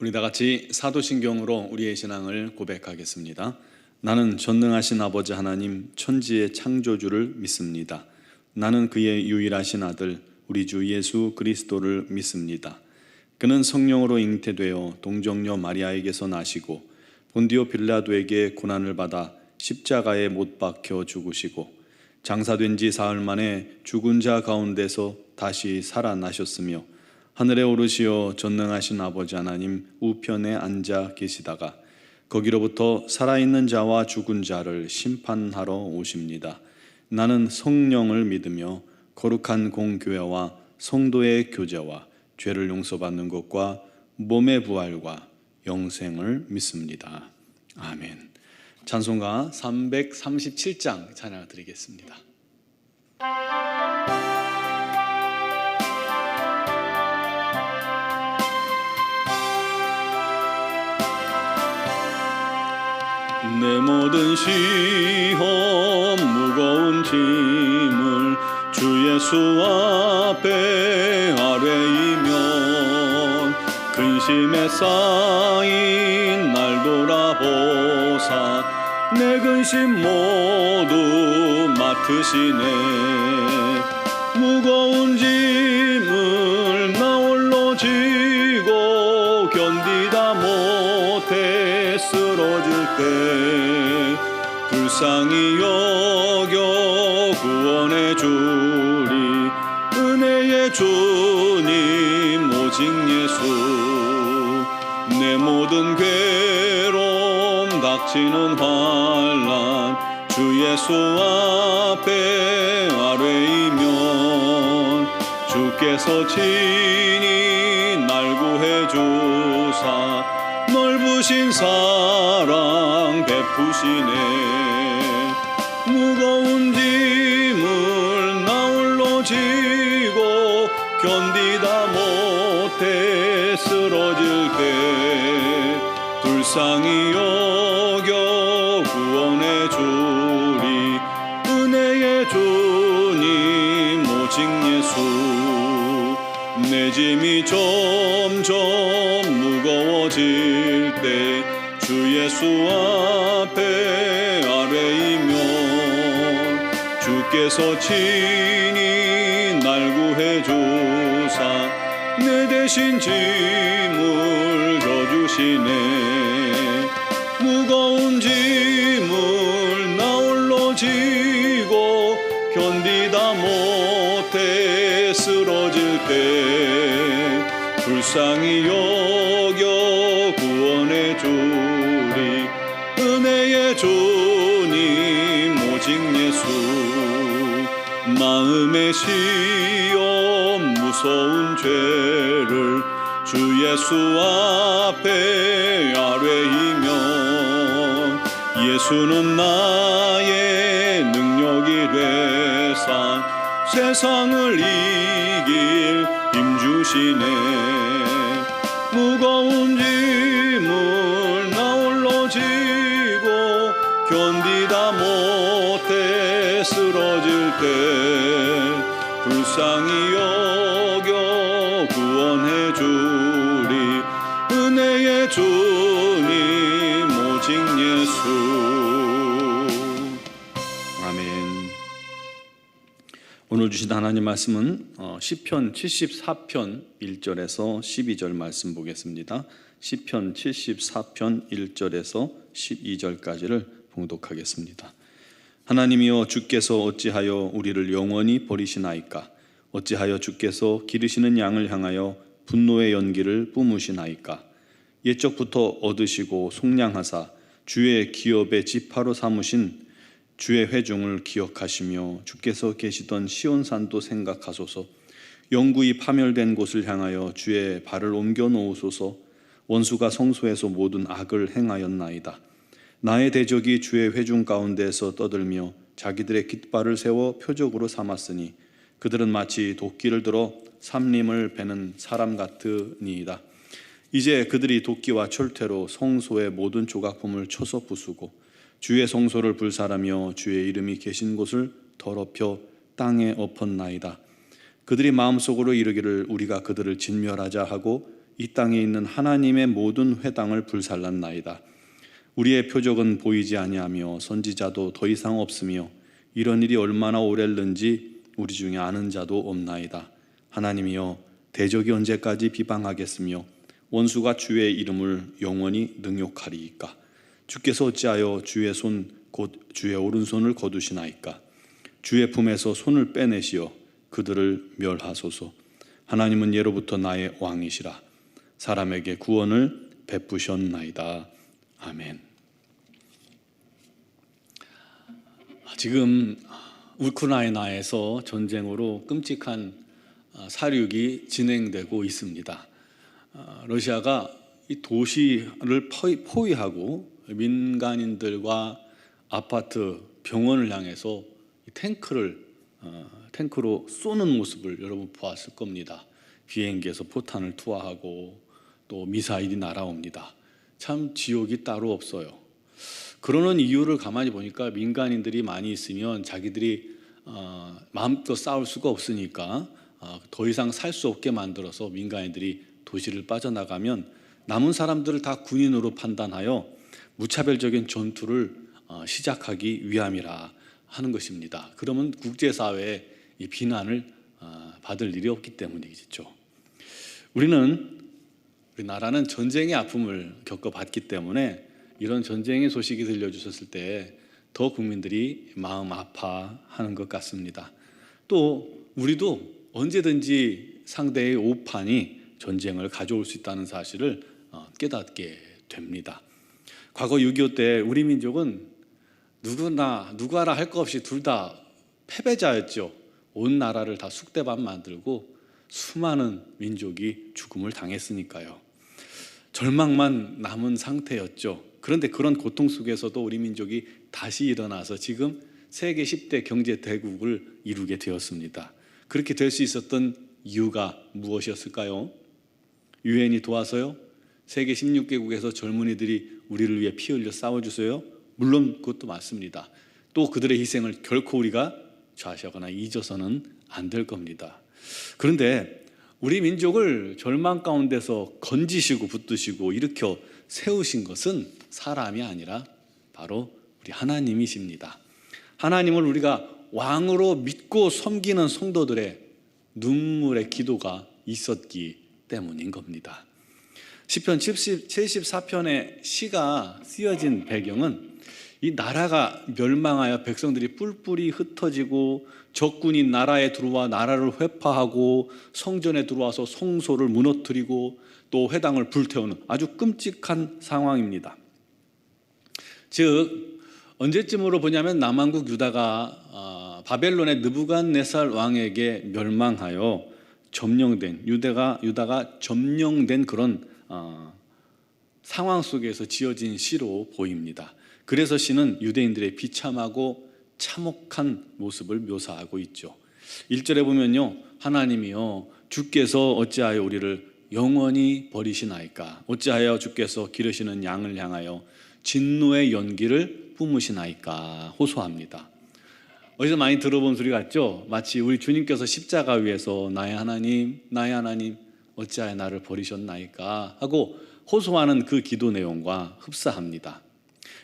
우리 다 같이 사도신경으로 우리의 신앙을 고백하겠습니다. 나는 전능하신 아버지 하나님 천지의 창조주를 믿습니다. 나는 그의 유일하신 아들 우리 주 예수 그리스도를 믿습니다. 그는 성령으로 잉태되어 동정녀 마리아에게서 나시고 본디오 빌라도에게 고난을 받아 십자가에 못 박혀 죽으시고 장사된 지 사흘 만에 죽은 자 가운데서 다시 살아나셨으며 하늘에 오르시어 전능하신 아버지 하나님 우편에 앉아 계시다가 거기로부터 살아있는 자와 죽은 자를 심판하러 오십니다. 나는 성령을 믿으며 거룩한 공교회와 성도의 교제와 죄를 용서받는 것과 몸의 부활과 영생을 믿습니다. 아멘. 찬송가 337장 찬양 드리겠습니다. 내 모든 시험 무거운 짐을 주 예수 앞에 아뢰이면 근심에 쌓인 날 돌아보사 내 근심 모두 맡으시네. 무거운 짐을 나 홀로 지고 견디다 못해 쓰러질 때 불쌍히 여겨 구원해 주리 은혜의 주님 오직 예수. 내 모든 괴로움 닥치는 환난 주 예수 앞에 아뢰이면 주께서 친히 날 구해 주사 넓으신 사랑 베푸시네. 무거운 짐을 나 홀로 지고 견디다 못해 쓰러질 때 불쌍히 여겨 구원해 주리 은혜의 주님 오직 예수. 내 짐이 점점 무거워질 때 주 예수 앞에 아뢰이면 주께서 친히 날 구해 주사 내 대신 짐을 져주시네. 무거운 짐을 나 홀로 지고 견디다 못해 쓰러질 때 불쌍히 여겨 구원해 주리 은혜의 주님 오직 예수. 마음의 시험 무서운 죄를 주 예수 앞에 아뢰이면 예수는 나의 능력이 되사 세상을 이길 힘 주시네. 무거운 짐을 나 홀로 지고 견디다 못해 쓰러질 때 불쌍히 여겨 구원해 주리 은혜의 주님 오직 예수. 아멘. 오늘 주신 하나님 말씀은 시편 74편 1절에서 12절 말씀 보겠습니다. 시편 74편 1절에서 12절까지를 봉독하겠습니다. 하나님이여 주께서 어찌하여 우리를 영원히 버리시나이까? 어찌하여 주께서 기르시는 양을 향하여 분노의 연기를 뿜으시나이까? 옛적부터 얻으시고 속량하사 주의 기업의 지파로 삼으신 주의 회중을 기억하시며 주께서 계시던 시온산도 생각하소서. 영구히 파멸된 곳을 향하여 주의 발을 옮겨 놓으소서. 원수가 성소에서 모든 악을 행하였나이다. 나의 대적이 주의 회중 가운데에서 떠들며 자기들의 깃발을 세워 표적으로 삼았으니 그들은 마치 도끼를 들어 삼림을 베는 사람 같으니이다. 이제 그들이 도끼와 철퇴로 성소의 모든 조각품을 쳐서 부수고 주의 성소를 불살하며 주의 이름이 계신 곳을 더럽혀 땅에 엎었나이다. 그들이 마음속으로 이르기를 우리가 그들을 진멸하자 하고 이 땅에 있는 하나님의 모든 회당을 불살랐나이다. 우리의 표적은 보이지 아니하며 선지자도 더 이상 없으며 이런 일이 얼마나 오랬는지 우리 중에 아는 자도 없나이다. 하나님이여, 대적이 언제까지 비방하겠으며 원수가 주의 이름을 영원히 능욕하리이까? 주께서 어찌하여 주의 손 곧 주의 오른손을 거두시나이까? 주의 품에서 손을 빼내시어 그들을 멸하소서. 하나님은 예로부터 나의 왕이시라. 사람에게 구원을 베푸셨나이다. 아멘. 지금 우크라이나에서 전쟁으로 끔찍한 사륙이 진행되고 있습니다. 러시아가 이 도시를 포위하고 민간인들과 아파트, 병원을 향해서 탱크로 쏘는 모습을 여러분 보았을 겁니다. 비행기에서 포탄을 투하하고 또 미사일이 날아옵니다. 참 지옥이 따로 없어요. 그러는 이유를 가만히 보니까 민간인들이 많이 있으면 자기들이 마음껏 싸울 수가 없으니까 더 이상 살 수 없게 만들어서 민간인들이 도시를 빠져나가면 남은 사람들을 다 군인으로 판단하여 무차별적인 전투를 시작하기 위함이라 하는 것입니다. 그러면 국제사회의 이 비난을 받을 일이 없기 때문이겠죠. 우리나라는 전쟁의 아픔을 겪어봤기 때문에 이런 전쟁의 소식이 들려주셨을 때 더 국민들이 마음 아파하는 것 같습니다. 또 우리도 언제든지 상대의 오판이 전쟁을 가져올 수 있다는 사실을 깨닫게 됩니다. 과거 6.25 때 우리 민족은 누구하라 할 것 없이 둘 다 패배자였죠. 온 나라를 다 쑥대밭 만들고 수많은 민족이 죽음을 당했으니까요. 절망만 남은 상태였죠. 그런데 그런 고통 속에서도 우리 민족이 다시 일어나서 지금 세계 10대 경제 대국을 이루게 되었습니다. 그렇게 될 수 있었던 이유가 무엇이었을까요? 유엔이 도와서요? 세계 16개국에서 젊은이들이 우리를 위해 피 흘려 싸워주세요? 물론 그것도 맞습니다. 또 그들의 희생을 결코 우리가 좌시하거나 잊어서는 안 될 겁니다. 그런데 우리 민족을 절망 가운데서 건지시고 붙드시고 일으켜 세우신 것은 사람이 아니라 바로 우리 하나님이십니다. 하나님을 우리가 왕으로 믿고 섬기는 성도들의 눈물의 기도가 있었기 때문인 겁니다. 시편 74편의 시가 쓰여진 배경은 이 나라가 멸망하여 백성들이 뿔뿔이 흩어지고 적군이 나라에 들어와 나라를 회파하고 성전에 들어와서 성소를 무너뜨리고 또 회당을 불태우는 아주 끔찍한 상황입니다. 즉 언제쯤으로 보냐면 남왕국 유다가 바벨론의 느부갓네살 왕에게 멸망하여 점령된 유다가 점령된 그런 상황 속에서 지어진 시로 보입니다. 그래서 시는 유대인들의 비참하고 참혹한 모습을 묘사하고 있죠. 1절에 보면요, 하나님이여 주께서 어찌하여 우리를 영원히 버리시나이까? 어찌하여 주께서 기르시는 양을 향하여 진노의 연기를 뿜으시나이까? 호소합니다. 어디서 많이 들어본 소리 같죠? 마치 우리 주님께서 십자가 위에서 나의 하나님 어찌하여 나를 버리셨나이까? 하고 호소하는 그 기도 내용과 흡사합니다.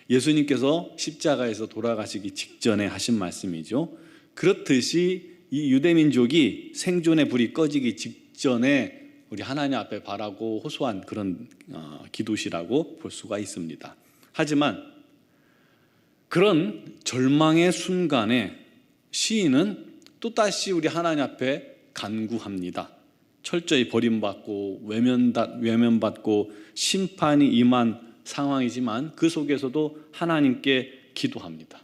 예수님께서 십자가에서 돌아가시기 직전에 하신 말씀이죠. 그렇듯이 이 유대민족이 생존의 불이 꺼지기 직전에 우리 하나님 앞에 바라고 호소한 그런 기도시라고 볼 수가 있습니다. 하지만 그런 절망의 순간에 시인은 또다시 우리 하나님 앞에 간구합니다. 철저히 버림받고 외면받고 심판이 임한 상황이지만 그 속에서도 하나님께 기도합니다.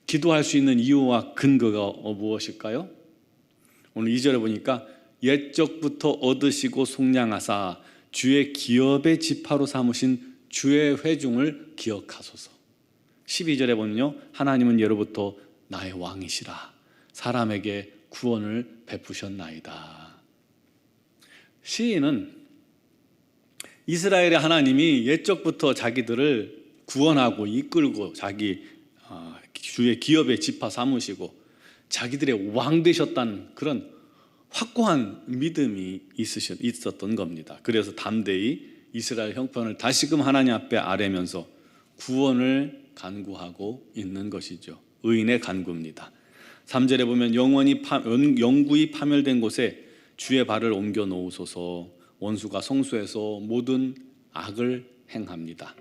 기도할 수 있는 이유와 근거가 무엇일까요? 오늘 2절에 보니까 옛적부터 얻으시고 속량하사 주의 기업의 지파로 삼으신 주의 회중을 기억하소서. 12절에 보면요, 하나님은 예로부터 나의 왕이시라. 사람에게 구원을 베푸셨나이다. 시인은 이스라엘의 하나님이 옛적부터 자기들을 구원하고 이끌고 자기 주의 기업의 지파 삼으시고 자기들의 왕 되셨다는 그런 확고한 믿음이 있었던 겁니다. 그래서 담대히 이스라엘 형편을 다시금 하나님 앞에 아뢰면서 구원을 간구하고 있는 것이죠. 의인의 간구입니다. 3절에 보면 영구히 파멸된 곳에 주의 발을 옮겨 놓으소서. 원수가 성소에서 모든 악을 행합니다.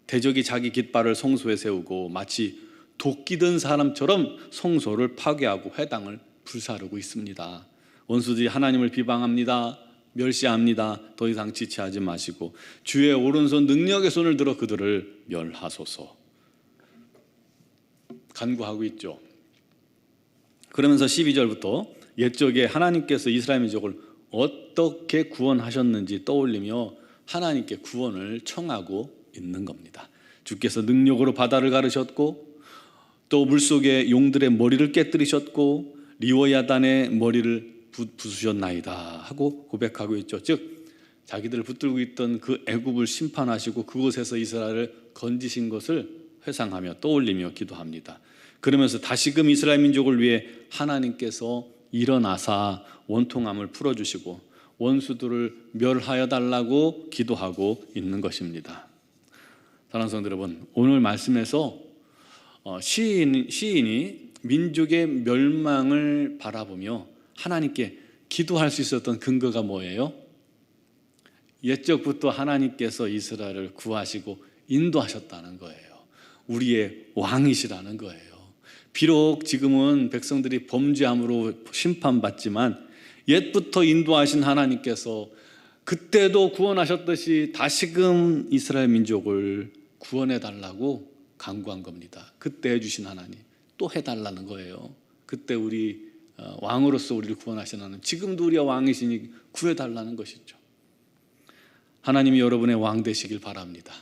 대적이 자기 깃발을 성소에 세우고 마치 도끼든 사람처럼 성소를 파괴하고 회당을 불사르고 있습니다. 원수들이 하나님을 비방합니다. 멸시합니다. 더 이상 지체하지 마시고 주의 오른손 능력의 손을 들어 그들을 멸하소서. 간구하고 있죠. 그러면서 12절부터 옛적에 하나님께서 이스라엘 민족을 어떻게 구원하셨는지 떠올리며 하나님께 구원을 청하고 있는 겁니다. 주께서 능력으로 바다를 가르셨고 또 물속에 용들의 머리를 깨뜨리셨고 리워야단의 머리를 부수셨나이다 하고 고백하고 있죠. 즉 자기들을 붙들고 있던 그 애굽을 심판하시고 그곳에서 이스라엘을 건지신 것을 회상하며 떠올리며 기도합니다. 그러면서 다시금 이스라엘 민족을 위해 하나님께서 일어나사 원통함을 풀어주시고 원수들을 멸하여 달라고 기도하고 있는 것입니다. 사랑하는 성도 여러분, 오늘 말씀에서 시인이 민족의 멸망을 바라보며 하나님께 기도할 수 있었던 근거가 뭐예요? 옛적부터 하나님께서 이스라엘을 구하시고 인도하셨다는 거예요. 우리의 왕이시라는 거예요. 비록 지금은 백성들이 범죄함으로 심판받지만 옛부터 인도하신 하나님께서 그때도 구원하셨듯이 다시금 이스라엘 민족을 구원해달라고 간구한 겁니다. 그때 해주신 하나님 또 해달라는 거예요. 그때 우리 왕으로서 우리를 구원하신 하나님, 지금도 우리가 왕이시니 구해달라는 것이죠. 하나님이 여러분의 왕 되시길 바랍니다.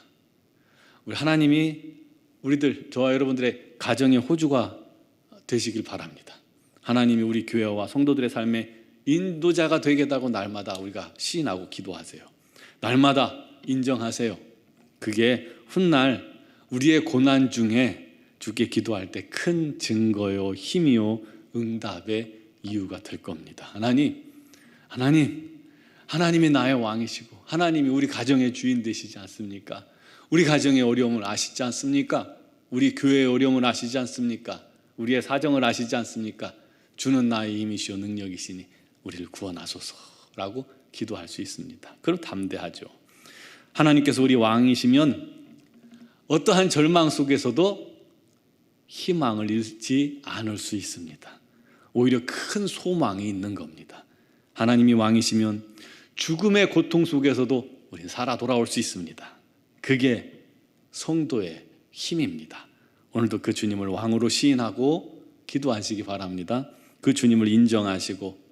우리 하나님이 저와 여러분들의 가정의 호주가 되시길 바랍니다. 하나님이 우리 교회와 성도들의 삶의 인도자가 되겠다고 날마다 우리가 시인하고 기도하세요. 날마다 인정하세요. 그게 훗날 우리의 고난 중에 주께 기도할 때 큰 증거요, 힘이요, 응답의 이유가 될 겁니다. 하나님이 나의 왕이시고 하나님이 우리 가정의 주인 되시지 않습니까? 우리 가정의 어려움을 아시지 않습니까? 우리 교회의 어려움을 아시지 않습니까? 우리의 사정을 아시지 않습니까? 주는 나의 힘이시오 능력이시니 우리를 구원하소서라고 기도할 수 있습니다. 그럼 담대하죠. 하나님께서 우리 왕이시면 어떠한 절망 속에서도 희망을 잃지 않을 수 있습니다. 오히려 큰 소망이 있는 겁니다. 하나님이 왕이시면 죽음의 고통 속에서도 우리는 살아 돌아올 수 있습니다. 그게 성도의 힘입니다. 오늘도 그 주님을 왕으로 시인하고 기도하시기 바랍니다. 그 주님을 인정하시고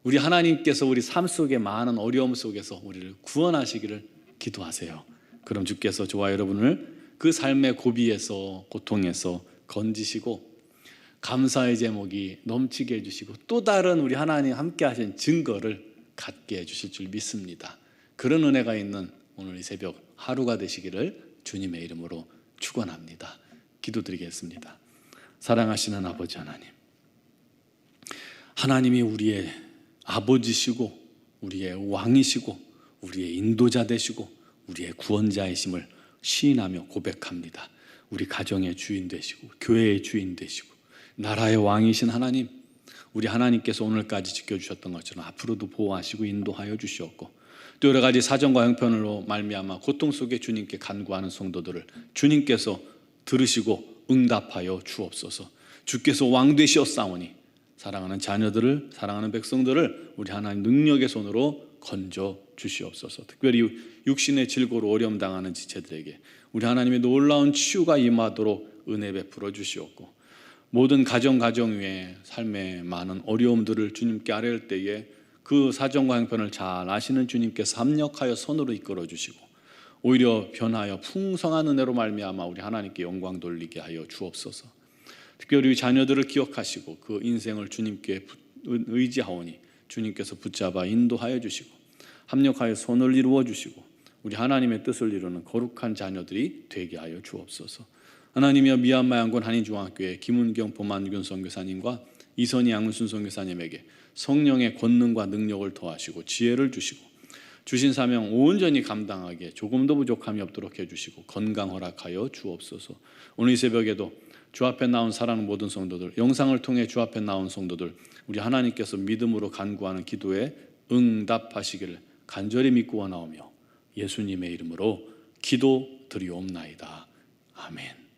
우리 하나님께서 우리 삶 속의 많은 어려움 속에서 우리를 구원하시기를 기도하세요. 그럼 주께서 저와 여러분을 그 삶의 고비에서 고통에서 건지시고 감사의 제목이 넘치게 해주시고 또 다른 우리 하나님 함께 하신 증거를 갖게 해주실 줄 믿습니다. 그런 은혜가 있는 오늘 이 새벽 하루가 되시기를 주님의 이름으로 축원합니다. 기도드리겠습니다. 사랑하시는 아버지 하나님, 하나님이 우리의 아버지시고 우리의 왕이시고 우리의 인도자 되시고 우리의 구원자이심을 시인하며 고백합니다. 우리 가정의 주인 되시고 교회의 주인 되시고 나라의 왕이신 하나님, 우리 하나님께서 오늘까지 지켜주셨던 것처럼 앞으로도 보호하시고 인도하여 주시옵고 또 여러 가지 사정과 형편으로 말미암아 고통 속에 주님께 간구하는 성도들을 주님께서 들으시고 응답하여 주옵소서. 주께서 왕 되시었사오니 사랑하는 자녀들을, 사랑하는 백성들을 우리 하나님 능력의 손으로 건져 주시옵소서. 특별히 육신의 질고로 어려움 당하는 지체들에게 우리 하나님의 놀라운 치유가 임하도록 은혜 베풀어 주시옵고 모든 가정 위에 삶의 많은 어려움들을 주님께 아뢰을 때에 그 사정과 형편을 잘 아시는 주님께서 합력하여 손으로 이끌어 주시고 오히려 변하여 풍성한 은혜로 말미암아 우리 하나님께 영광 돌리게 하여 주옵소서. 특별히 자녀들을 기억하시고 그 인생을 주님께 의지하오니 주님께서 붙잡아 인도하여 주시고 합력하여 손을 이루어 주시고 우리 하나님의 뜻을 이루는 거룩한 자녀들이 되게 하여 주옵소서. 하나님이여 미얀마 양곤 한인중학교의 김은경 보만균 선교사님과 이선희 양은순 선교사님에게 성령의 권능과 능력을 더하시고 지혜를 주시고 주신 사명 온전히 감당하기에 조금도 부족함이 없도록 해주시고 건강 허락하여 주옵소서. 오늘 이 새벽에도 주 앞에 나온 사랑하는 모든 성도들, 영상을 통해 주 앞에 나온 성도들, 우리 하나님께서 믿음으로 간구하는 기도에 응답하시기를 간절히 믿고 원하오며 예수님의 이름으로 기도드리옵나이다. 아멘.